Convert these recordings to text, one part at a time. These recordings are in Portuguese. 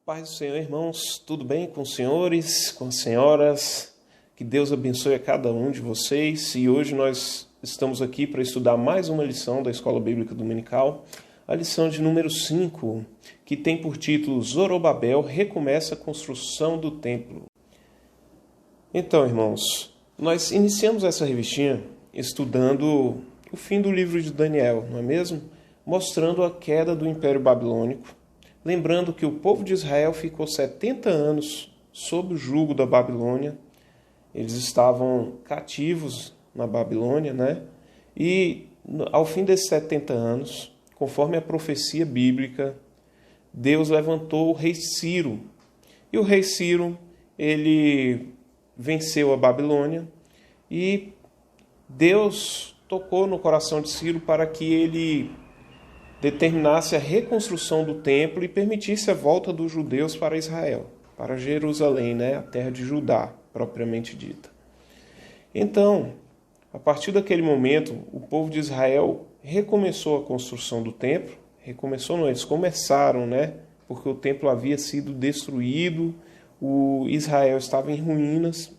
Paz do Senhor, irmãos, tudo bem com os senhores, com as senhoras? Que Deus abençoe a cada um de vocês. E hoje nós estamos aqui para estudar mais uma lição da Escola Bíblica Dominical, a lição de número 5, que tem por título Zorobabel recomeça a construção do templo. Então, irmãos, nós iniciamos essa revistinha estudando o fim do livro de Daniel, não é mesmo? Mostrando a queda do Império Babilônico. Lembrando que o povo de Israel ficou 70 anos sob o jugo da Babilônia. Eles estavam cativos na Babilônia, né? E ao fim desses 70 anos, conforme a profecia bíblica, Deus levantou o rei Ciro. E o rei Ciro, ele venceu a Babilônia e Deus tocou no coração de Ciro para que ele determinasse a reconstrução do templo e permitisse a volta dos judeus para Israel, para Jerusalém, né, a terra de Judá, propriamente dita. Então, a partir daquele momento, o povo de Israel recomeçou a construção do templo. Eles começaram, né, porque o templo havia sido destruído, o Israel estava em ruínas,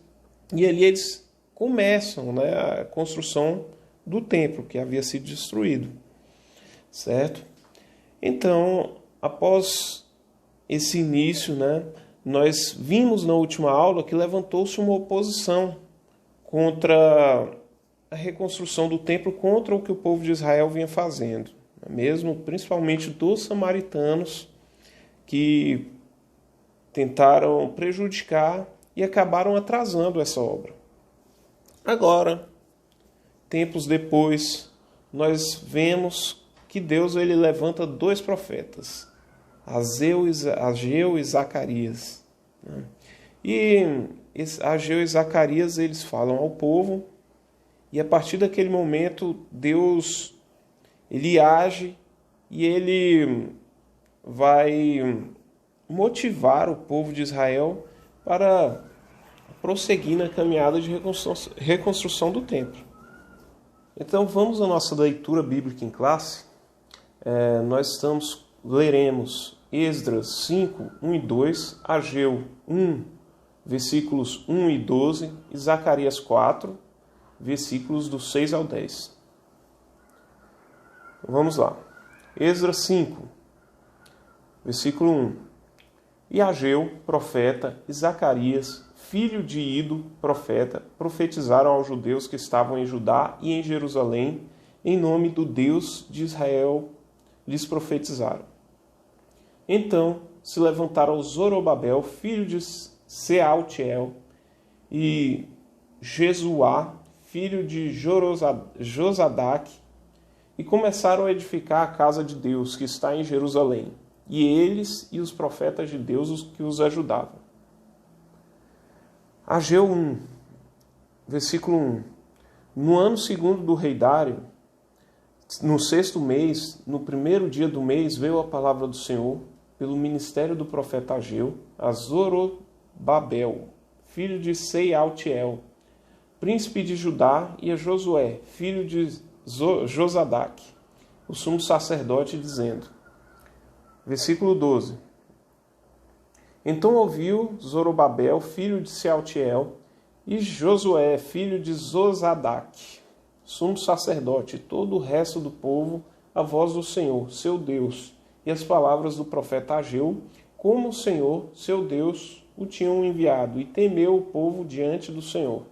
e ali eles começam, né, a construção do templo que havia sido destruído. Certo? Então, após esse início, né, nós vimos na última aula que levantou-se uma oposição contra a reconstrução do templo, contra o que o povo de Israel vinha fazendo, mesmo principalmente dos samaritanos, que tentaram prejudicar e acabaram atrasando essa obra. Agora, tempos depois, nós vemos que Deus ele levanta dois profetas, Ageu e Zacarias. E Ageu e Zacarias eles falam ao povo, e a partir daquele momento Deus ele age e ele vai motivar o povo de Israel para prosseguir na caminhada de reconstrução do templo. Então vamos à nossa leitura bíblica em classe. Leremos Esdras 5, 1 e 2, Ageu 1, versículos 1 e 12, e Zacarias 4, versículos do 6 ao 10. Vamos lá. Esdras 5, versículo 1. E Ageu, profeta, e Zacarias, filho de Ido, profeta, profetizaram aos judeus que estavam em Judá e em Jerusalém, em nome do Deus de Israel, lhes profetizaram. Então se levantaram Zorobabel, filho de Sealtiel, e Jesuá, filho de Josadaque, e começaram a edificar a casa de Deus, que está em Jerusalém, e eles e os profetas de Deus os que os ajudavam. Ageu 1, versículo 1. No ano segundo do rei Dário, no 6º mês, no 1º dia do mês, veio a palavra do Senhor, pelo ministério do profeta Ageu, a Zorobabel, filho de Sealtiel, príncipe de Judá, e a Josué, filho de Josadaque, o sumo sacerdote, dizendo, versículo 12. Então ouviu Zorobabel, filho de Sealtiel, e Josué, filho de Josadaque, sumo sacerdote, e todo o resto do povo, a voz do Senhor, seu Deus, e as palavras do profeta Ageu, como o Senhor, seu Deus, o tinham enviado, e temeu o povo diante do Senhor.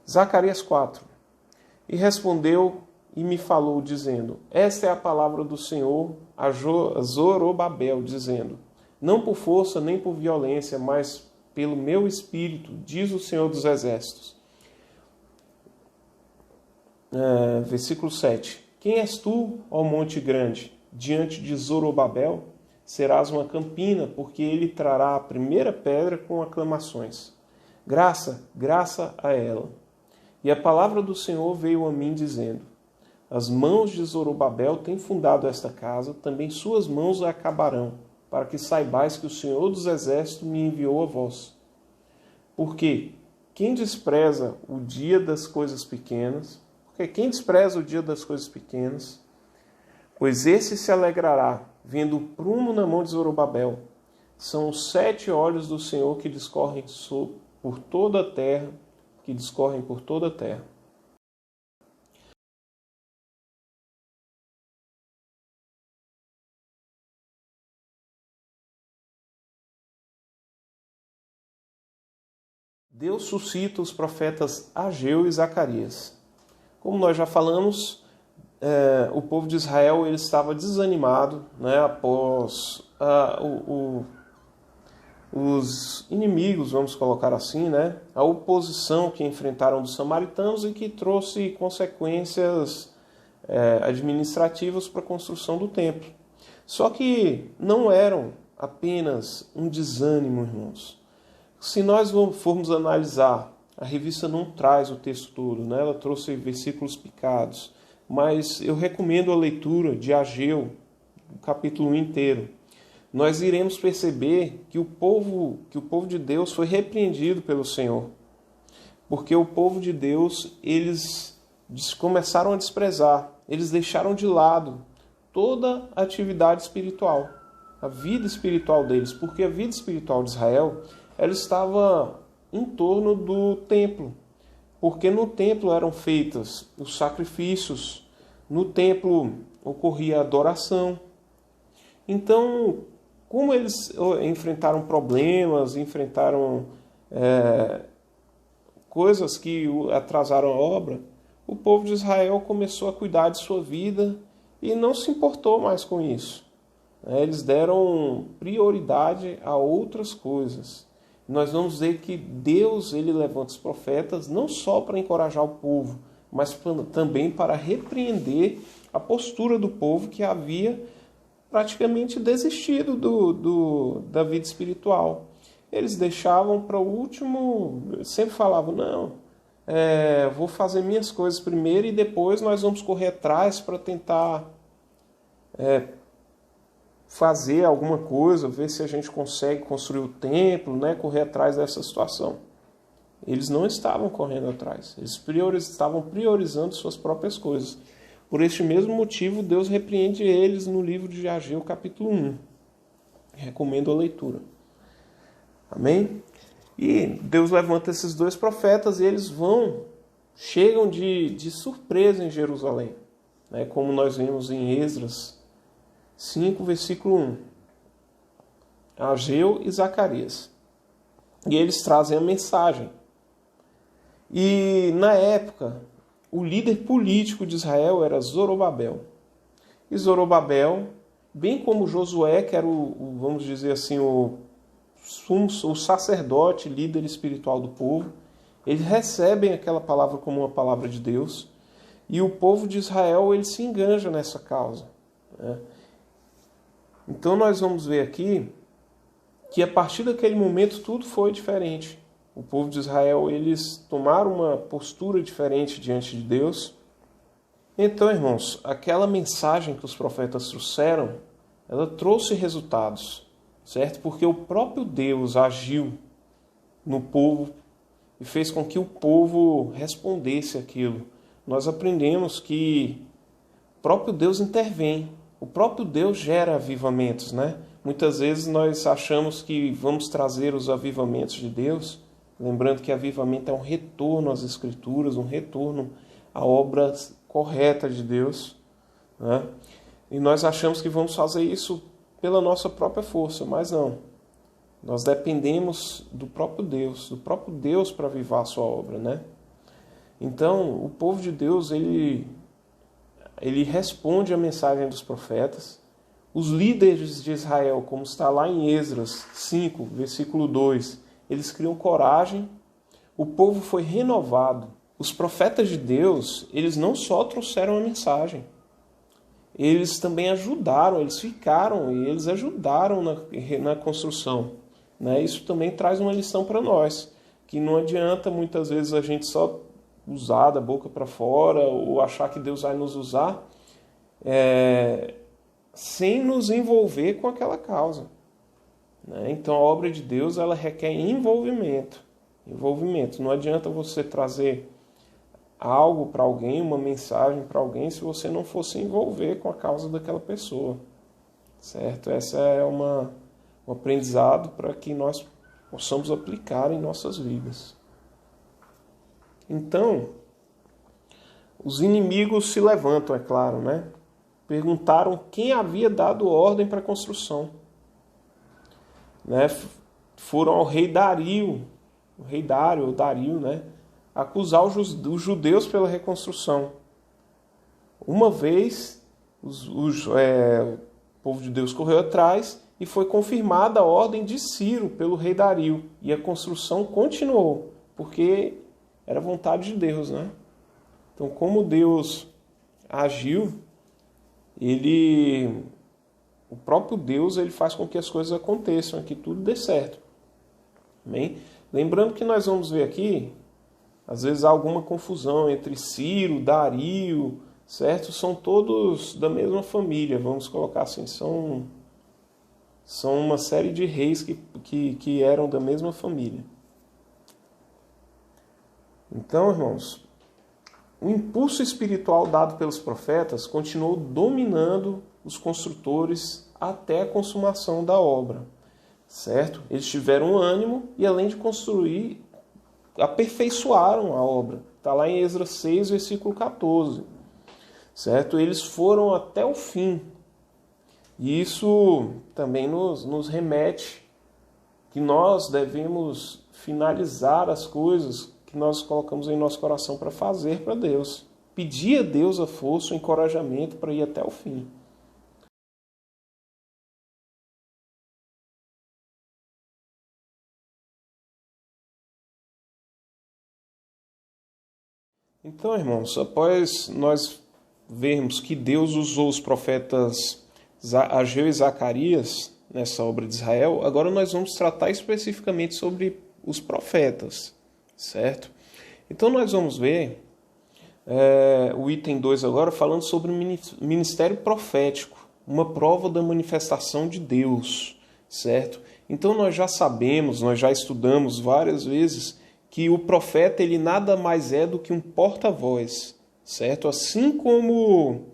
Zacarias 4. E respondeu e me falou, dizendo, esta é a palavra do Senhor a Zorobabel, dizendo, não por força nem por violência, mas pelo meu espírito, diz o Senhor dos Exércitos. Versículo 7. Quem és tu, ó monte grande? Diante de Zorobabel serás uma campina, porque ele trará a primeira pedra com aclamações. Graça, graça a ela. E a palavra do Senhor veio a mim, dizendo, as mãos de Zorobabel têm fundado esta casa, também suas mãos a acabarão, para que saibais que o Senhor dos Exércitos me enviou a vós. Porque quem despreza o dia das coisas pequenas, pois esse se alegrará, vendo o prumo na mão de Zorobabel, São os 7 olhos do Senhor que discorrem por toda a terra, que discorrem por toda a terra. Deus suscita os profetas Ageu e Zacarias. Como nós já falamos, o povo de Israel ele estava desanimado, né, após os inimigos, vamos colocar assim, né, a oposição que enfrentaram dos samaritanos e que trouxe consequências administrativas para a construção do templo. Só que não eram apenas um desânimo, irmãos. Se nós formos analisar, a revista não traz o texto todo, né? Ela trouxe versículos picados, mas eu recomendo a leitura de Ageu, o capítulo 1 inteiro. Nós iremos perceber que o povo de Deus foi repreendido pelo Senhor, porque o povo de Deus, eles começaram a desprezar, eles deixaram de lado toda a atividade espiritual, a vida espiritual deles, porque a vida espiritual de Israel ela estava em torno do templo, porque no templo eram feitos os sacrifícios, no templo ocorria a adoração. Então, como eles enfrentaram problemas, enfrentaram coisas que atrasaram a obra, o povo de Israel começou a cuidar de sua vida e não se importou mais com isso. Eles deram prioridade a outras coisas. Nós vamos ver que Deus ele levanta os profetas não só para encorajar o povo, mas também para repreender a postura do povo que havia praticamente desistido da vida espiritual. Eles deixavam para o último, sempre falavam, não, vou fazer minhas coisas primeiro e depois nós vamos correr atrás para tentar fazer alguma coisa, ver se a gente consegue construir o templo, né, correr atrás dessa situação. Eles não estavam correndo atrás, eles estavam priorizando suas próprias coisas. Por este mesmo motivo, Deus repreende eles no livro de Ageu, capítulo 1. Recomendo a leitura. Amém? E Deus levanta esses 2 profetas e eles chegam de surpresa em Jerusalém, né, como nós vemos em Esdras 5, versículo 1. Ageu e Zacarias. E eles trazem a mensagem. E na época, o líder político de Israel era Zorobabel. E Zorobabel, bem como Josué, que era vamos dizer assim, o sacerdote, líder espiritual do povo, eles recebem aquela palavra como uma palavra de Deus. E o povo de Israel ele se enganja nessa causa, né? Então nós vamos ver aqui que a partir daquele momento tudo foi diferente. O povo de Israel, eles tomaram uma postura diferente diante de Deus. Então, irmãos, aquela mensagem que os profetas trouxeram, ela trouxe resultados, certo? Porque o próprio Deus agiu no povo e fez com que o povo respondesse aquilo. Nós aprendemos que o próprio Deus intervém. O próprio Deus gera avivamentos, né? Muitas vezes nós achamos que vamos trazer os avivamentos de Deus, lembrando que avivamento é um retorno às Escrituras, um retorno à obra correta de Deus, né? E nós achamos que vamos fazer isso pela nossa própria força, mas não. Nós dependemos do próprio Deus para avivar a sua obra, né? Então, o povo de Deus, ele responde à mensagem dos profetas. Os líderes de Israel, como está lá em Esdras 5, versículo 2, eles criam coragem, o povo foi renovado. Os profetas de Deus, eles não só trouxeram a mensagem, eles também ajudaram, eles ficaram e eles ajudaram na construção, né? Isso também traz uma lição para nós, que não adianta muitas vezes a gente só usar da boca para fora ou achar que Deus vai nos usar sem nos envolver com aquela causa, né? Então a obra de Deus ela requer envolvimento. Não adianta você trazer algo para alguém, uma mensagem para alguém, se você não for se envolver com a causa daquela pessoa, certo? Essa é uma um aprendizado para que nós possamos aplicar em nossas vidas. Então, os inimigos se levantam, é claro, né? Perguntaram quem havia dado ordem para a construção. Né? Foram ao rei Dario, o rei Dário, ou Dario, né? Acusar os judeus pela reconstrução. Uma vez, o povo de Deus correu atrás e foi confirmada a ordem de Ciro pelo rei Dario. E a construção continuou, porque era vontade de Deus, né? Então, como Deus agiu, o próprio Deus, ele faz com que as coisas aconteçam, que tudo dê certo. Amém? Lembrando que nós vamos ver aqui, às vezes há alguma confusão entre Ciro, Dario, certo? São todos da mesma família, vamos colocar assim, são uma série de reis que eram da mesma família. Então, irmãos, o impulso espiritual dado pelos profetas continuou dominando os construtores até a consumação da obra, certo? Eles tiveram ânimo e, além de construir, aperfeiçoaram a obra. Está lá em Esdras 6, versículo 14, certo? Eles foram até o fim. E isso também nos remete que nós devemos finalizar as coisas que nós colocamos em nosso coração para fazer para Deus. Pedir a Deus a força, o encorajamento para ir até o fim. Então, irmãos, após nós vermos que Deus usou os profetas Ageu e Zacarias nessa obra de Israel, agora nós vamos tratar especificamente sobre os profetas, certo? Então nós vamos ver o item 2 agora, falando sobre o ministério profético, uma prova da manifestação de Deus, certo? Então nós já sabemos, nós já estudamos várias vezes que o profeta ele nada mais é do que um porta-voz, certo? Assim como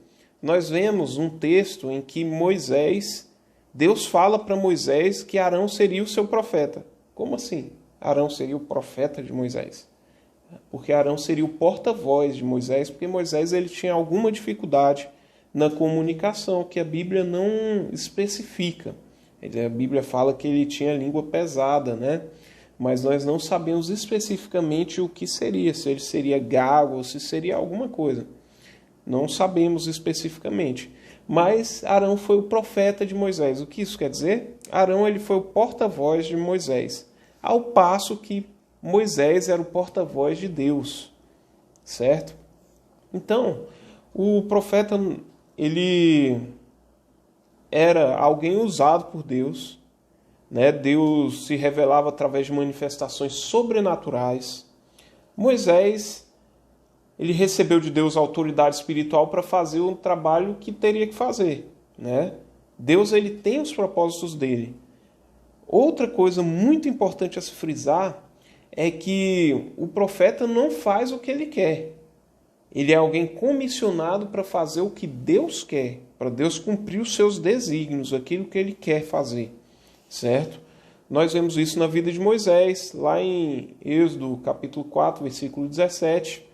nós vemos um texto em que Deus fala para Moisés que Arão seria o seu profeta. Como assim? Arão seria o profeta de Moisés? Porque Arão seria o porta-voz de Moisés, porque Moisés ele tinha alguma dificuldade na comunicação, que a Bíblia não especifica. A Bíblia fala que ele tinha língua pesada, né? Mas nós não sabemos especificamente o que seria, se ele seria gago ou se seria alguma coisa. Não sabemos especificamente. Mas Arão foi o profeta de Moisés. O que isso quer dizer? Arão ele foi o porta-voz de Moisés, ao passo que Moisés era o porta-voz de Deus, certo? Então, o profeta ele era alguém usado por Deus, né? Deus se revelava através de manifestações sobrenaturais. Moisés ele recebeu de Deus autoridade espiritual para fazer o trabalho que teria que fazer, né? Deus ele tem os propósitos dele. Outra coisa muito importante a se frisar é que o profeta não faz o que ele quer. Ele é alguém comissionado para fazer o que Deus quer, para Deus cumprir os seus desígnios, aquilo que ele quer fazer, certo? Nós vemos isso na vida de Moisés, lá em Êxodo capítulo 4, versículo 17.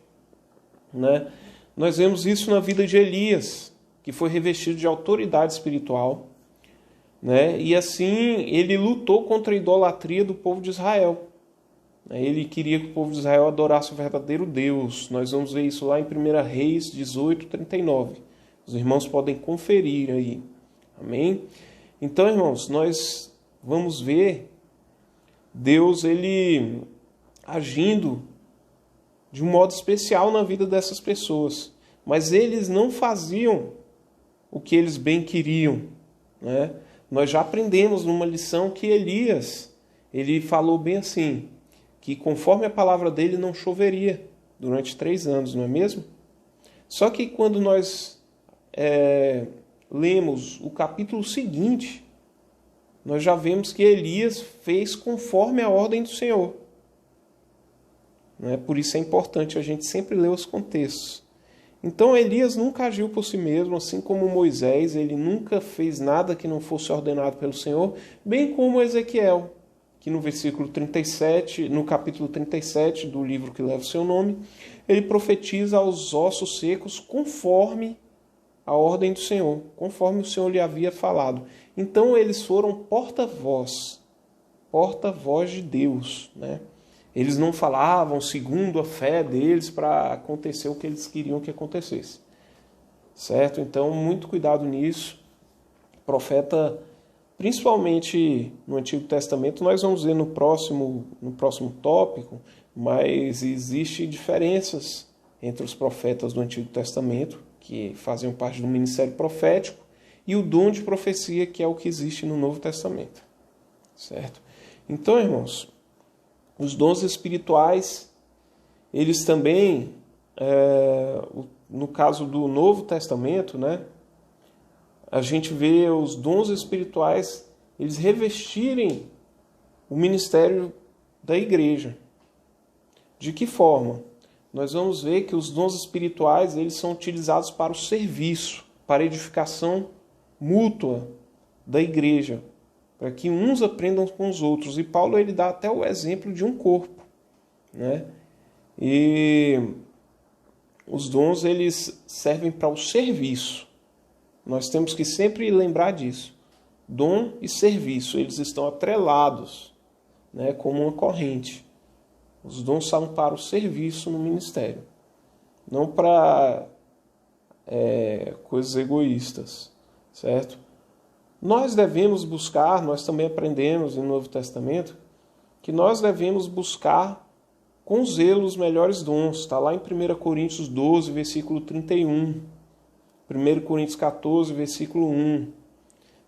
Né? Nós vemos isso na vida de Elias, que foi revestido de autoridade espiritual, né? E assim ele lutou contra a idolatria do povo de Israel. Ele queria que o povo de Israel adorasse o verdadeiro Deus. Nós vamos ver isso lá em 1 Reis 18, 39. Os irmãos podem conferir aí. Amém? Então, irmãos, nós vamos ver Deus ele agindo de um modo especial na vida dessas pessoas. Mas eles não faziam o que eles bem queriam, né? Nós já aprendemos numa lição que Elias, ele falou bem assim, que conforme a palavra dele não choveria durante 3 anos, não é mesmo? Só que quando nós lemos o capítulo seguinte, nós já vemos que Elias fez conforme a ordem do Senhor. Por isso é importante a gente sempre ler os contextos. Então Elias nunca agiu por si mesmo, assim como Moisés, ele nunca fez nada que não fosse ordenado pelo Senhor, bem como Ezequiel, que no versículo 37, no capítulo 37 do livro que leva o seu nome, ele profetiza aos ossos secos conforme a ordem do Senhor, conforme o Senhor lhe havia falado. Então eles foram porta-voz de Deus, né? Eles não falavam segundo a fé deles para acontecer o que eles queriam que acontecesse. Certo? Então, muito cuidado nisso. Profeta, principalmente no Antigo Testamento, nós vamos ver no próximo tópico, mas existem diferenças entre os profetas do Antigo Testamento, que faziam parte do ministério profético, e o dom de profecia, que é o que existe no Novo Testamento. Certo? Então, irmãos, os dons espirituais, eles também, no caso do Novo Testamento, né, a gente vê os dons espirituais, eles revestirem o ministério da igreja. De que forma? Nós vamos ver que os dons espirituais, eles são utilizados para o serviço, para a edificação mútua da igreja, para que uns aprendam com os outros. E Paulo ele dá até o exemplo de um corpo, né? E os dons eles servem para o serviço. Nós temos que sempre lembrar disso. Dom e serviço, eles estão atrelados, né, como uma corrente. Os dons são para o serviço no ministério, não para coisas egoístas, certo? Nós devemos buscar, nós também aprendemos no Novo Testamento, que nós devemos buscar com zelo os melhores dons. Está lá em 1 Coríntios 12, versículo 31. 1 Coríntios 14, versículo 1.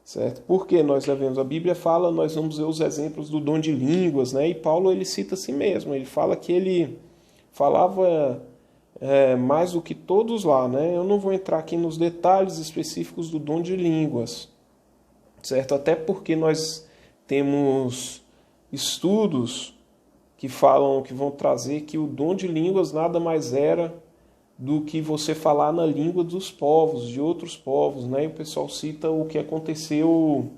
Certo? Por que nós devemos? A Bíblia fala, nós vamos ver os exemplos do dom de línguas, né? E Paulo ele cita a si mesmo. Ele fala que ele falava mais do que todos lá, né? Eu não vou entrar aqui nos detalhes específicos do dom de línguas. Certo? Até porque nós temos estudos que falam, que vão trazer que o dom de línguas nada mais era do que você falar na língua dos povos, de outros povos, né? E o pessoal cita o que aconteceu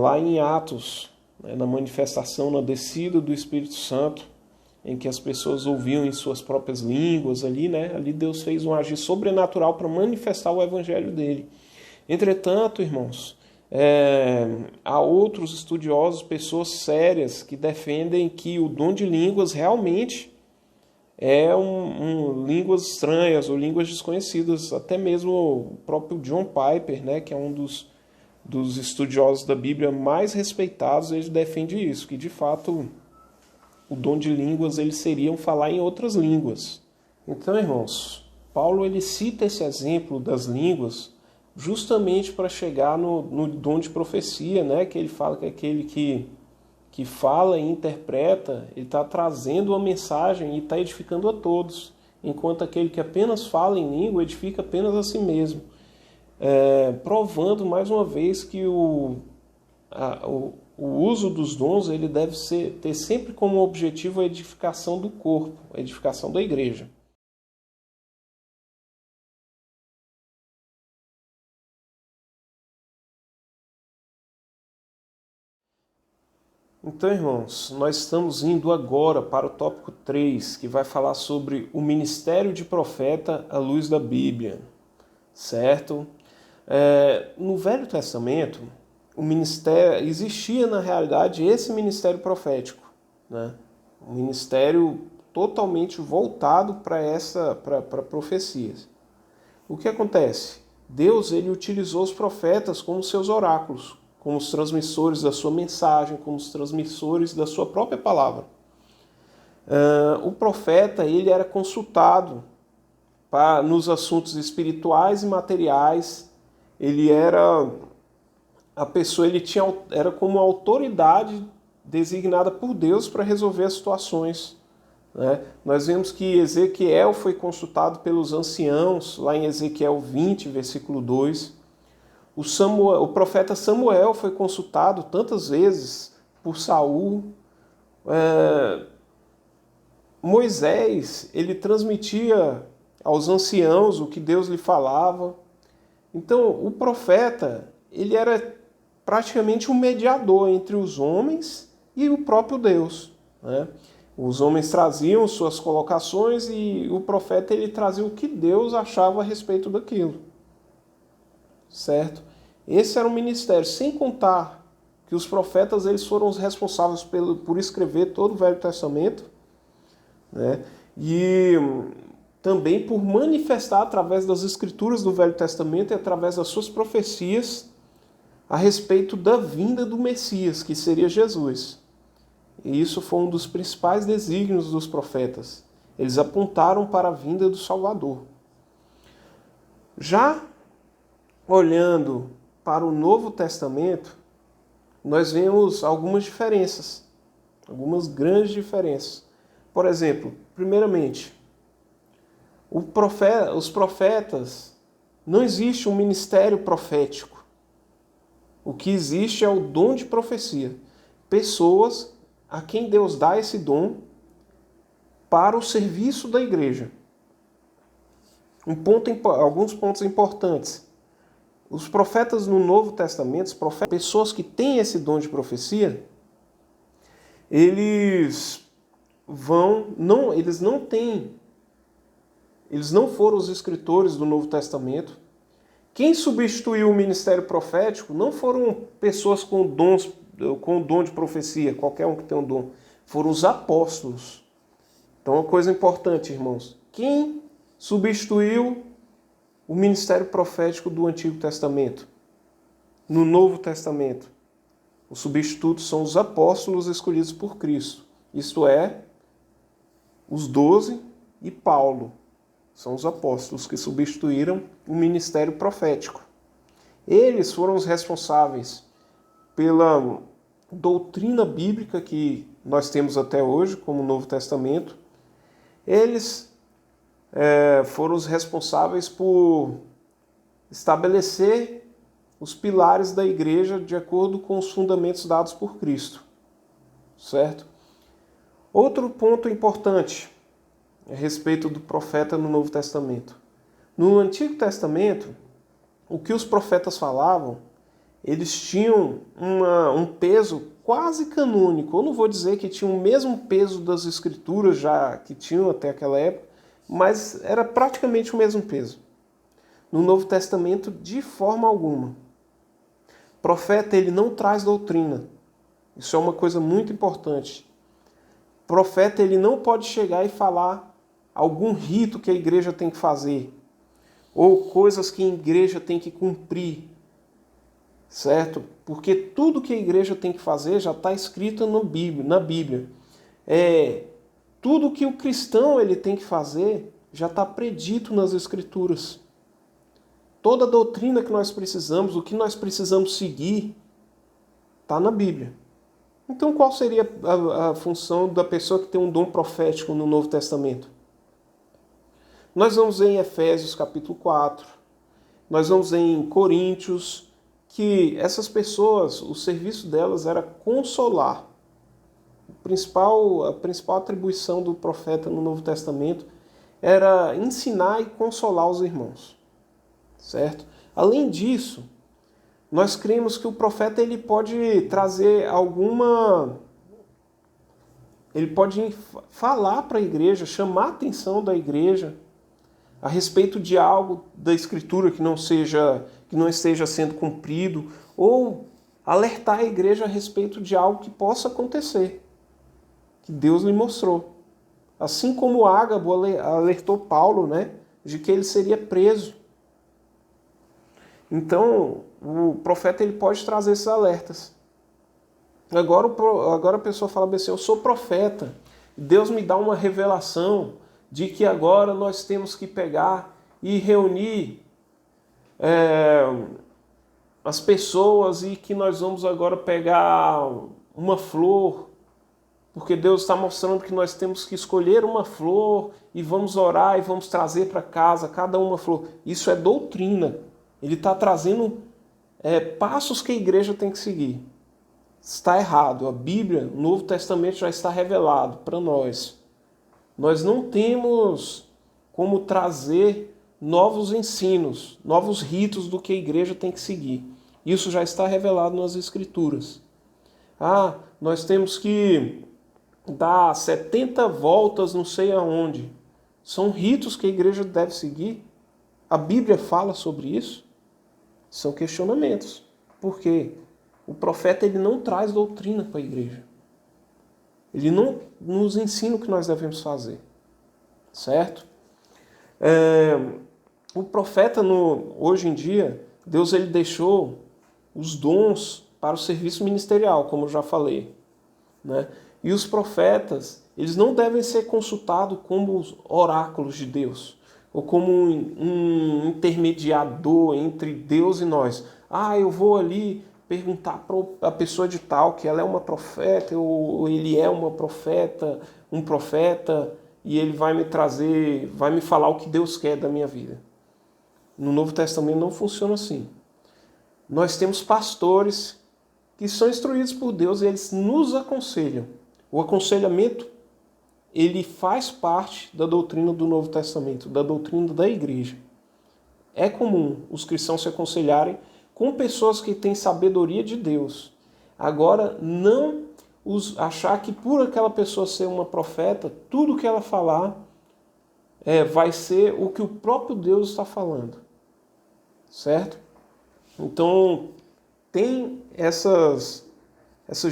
lá em Atos, né? Na manifestação, na descida do Espírito Santo, em que as pessoas ouviam em suas próprias línguas ali, né? Ali Deus fez um agir sobrenatural para manifestar o evangelho dele. Entretanto, irmãos, há outros estudiosos, pessoas sérias, que defendem que o dom de línguas realmente é línguas estranhas ou línguas desconhecidas. Até mesmo o próprio John Piper, né, que é um dos estudiosos da Bíblia mais respeitados, ele defende isso, que de fato o dom de línguas eles seriam falar em outras línguas. Então, irmãos, Paulo ele cita esse exemplo das línguas justamente para chegar no dom de profecia, né? Que ele fala que é aquele que fala e interpreta, ele está trazendo uma mensagem e está edificando a todos, enquanto aquele que apenas fala em língua edifica apenas a si mesmo, provando mais uma vez que o uso dos dons ele deve ter sempre como objetivo a edificação do corpo, a edificação da igreja. Então, irmãos, nós estamos indo agora para o tópico 3, que vai falar sobre o ministério de profeta à luz da Bíblia, certo? No Velho Testamento, o ministério existia, na realidade, esse ministério profético, né? Um ministério totalmente voltado para profecias. O que acontece? Deus ele utilizou os profetas como seus oráculos, como os transmissores da sua mensagem, como os transmissores da sua própria palavra. O profeta ele era consultado nos assuntos espirituais e materiais. Ele era a pessoa, era como autoridade designada por Deus para resolver as situações, né? Nós vemos que Ezequiel foi consultado pelos anciãos, lá em Ezequiel 20, versículo 2. O profeta Samuel foi consultado tantas vezes por Saul. Moisés, ele transmitia aos anciãos o que Deus lhe falava. Então, o profeta, ele era praticamente um mediador entre os homens e o próprio Deus, né? Os homens traziam suas colocações e o profeta ele trazia o que Deus achava a respeito daquilo, certo? Esse era o ministério, sem contar que os profetas eles foram os responsáveis por escrever todo o Velho Testamento, né? E também por manifestar através das escrituras do Velho Testamento e através das suas profecias a respeito da vinda do Messias, que seria Jesus. E isso foi um dos principais desígnios dos profetas. Eles apontaram para a vinda do Salvador. Já olhando para o Novo Testamento, nós vemos algumas diferenças, algumas grandes diferenças. Por exemplo, primeiramente, os profetas, não existe um ministério profético. O que existe é o dom de profecia. Pessoas a quem Deus dá esse dom para o serviço da igreja. Alguns pontos importantes. Os profetas no Novo Testamento, pessoas que têm esse dom de profecia, eles não foram os escritores do Novo Testamento. Quem substituiu o ministério profético não foram pessoas com o dom de profecia, qualquer um que tem um dom. Foram os apóstolos. Então, uma coisa importante, irmãos. Quem substituiu o ministério profético do Antigo Testamento? No Novo Testamento, os substitutos são os apóstolos escolhidos por Cristo. Isto é, os 12 e Paulo. São os apóstolos que substituíram o ministério profético. Eles foram os responsáveis pela doutrina bíblica que nós temos até hoje, como o Novo Testamento. Eles foram os responsáveis por estabelecer os pilares da igreja de acordo com os fundamentos dados por Cristo. Certo? Outro ponto importante a respeito do profeta no Novo Testamento. No Antigo Testamento, o que os profetas falavam, eles tinham um peso quase canônico. Eu não vou dizer que tinham o mesmo peso das escrituras já que tinham até aquela época, mas era praticamente o mesmo peso. No Novo Testamento, de forma alguma. O profeta ele não traz doutrina. Isso é uma coisa muito importante. O profeta ele não pode chegar e falar algum rito que a igreja tem que fazer, ou coisas que a igreja tem que cumprir, certo? Porque tudo que a igreja tem que fazer já está escrito na Bíblia. Tudo que o cristão ele tem que fazer já está predito nas Escrituras. Toda a doutrina que nós precisamos, o que nós precisamos seguir, está na Bíblia. Então qual seria a função da pessoa que tem um dom profético no Novo Testamento? Nós vamos ver em Efésios capítulo 4, nós vamos ver em Coríntios, que essas pessoas, o serviço delas era consolar. A principal atribuição do profeta no Novo Testamento era ensinar e consolar os irmãos. Certo? Além disso, nós cremos que o profeta ele pode trazer ele pode falar para a igreja, chamar a atenção da igreja a respeito de algo da Escritura que não esteja sendo cumprido, ou alertar a igreja a respeito de algo que possa acontecer, que Deus lhe mostrou. Assim como Ágabo alertou Paulo, né, de que ele seria preso. Então, o profeta ele pode trazer esses alertas. Agora a pessoa fala assim, eu sou profeta, Deus me dá uma revelação de que agora nós temos que pegar e reunir as pessoas e que nós vamos agora pegar uma flor, porque Deus está mostrando que nós temos que escolher uma flor e vamos orar e vamos trazer para casa cada uma flor. Isso é doutrina. Ele está trazendo passos que a igreja tem que seguir. Está errado. A Bíblia, o Novo Testamento já está revelado para nós. Nós não temos como trazer novos ensinos, novos ritos do que a igreja tem que seguir. Isso já está revelado nas Escrituras. Nós temos que dar 70 voltas não sei aonde. São ritos que a igreja deve seguir. A Bíblia fala sobre isso. São questionamentos. Por quê? O profeta ele não traz doutrina para a igreja. Ele não nos ensina o que nós devemos fazer. Certo? O profeta, hoje em dia, Deus ele deixou os dons para o serviço ministerial, como eu já falei. Né? E os profetas, eles não devem ser consultados como os oráculos de Deus, ou como um intermediador entre Deus e nós. Eu vou ali perguntar para a pessoa de tal que ela é uma profeta, ou ele é uma profeta, um profeta, e ele vai me trazer, vai me falar o que Deus quer da minha vida. No Novo Testamento não funciona assim. Nós temos pastores que são instruídos por Deus e eles nos aconselham. O aconselhamento, ele faz parte da doutrina do Novo Testamento, da doutrina da igreja. É comum os cristãos se aconselharem com pessoas que têm sabedoria de Deus. Agora, não achar que por aquela pessoa ser uma profeta, tudo que ela falar vai ser o que o próprio Deus está falando. Certo? Então, tem essas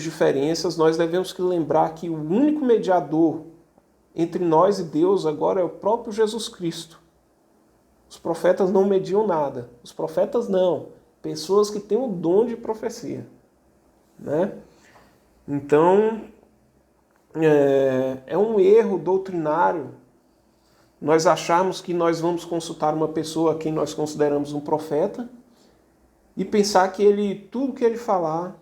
diferenças. Nós devemos que lembrar que o único mediador entre nós e Deus agora é o próprio Jesus Cristo. Os profetas não mediam nada. Os profetas não. Pessoas que têm o dom de profecia. Né? Então, é um erro doutrinário nós acharmos que nós vamos consultar uma pessoa a quem nós consideramos um profeta e pensar que tudo que ele falar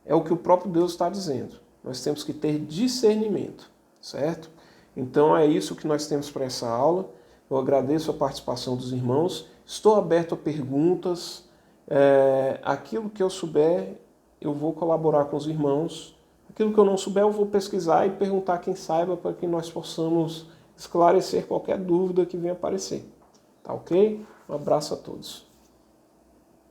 é o que o próprio Deus está dizendo. Nós temos que ter discernimento, certo? Então é isso que nós temos para essa aula. Eu agradeço a participação dos irmãos. Estou aberto a perguntas. Aquilo que eu souber, eu vou colaborar com os irmãos. Aquilo que eu não souber, eu vou pesquisar e perguntar a quem saiba para que nós possamos esclarecer qualquer dúvida que venha aparecer. Tá ok? Um abraço a todos.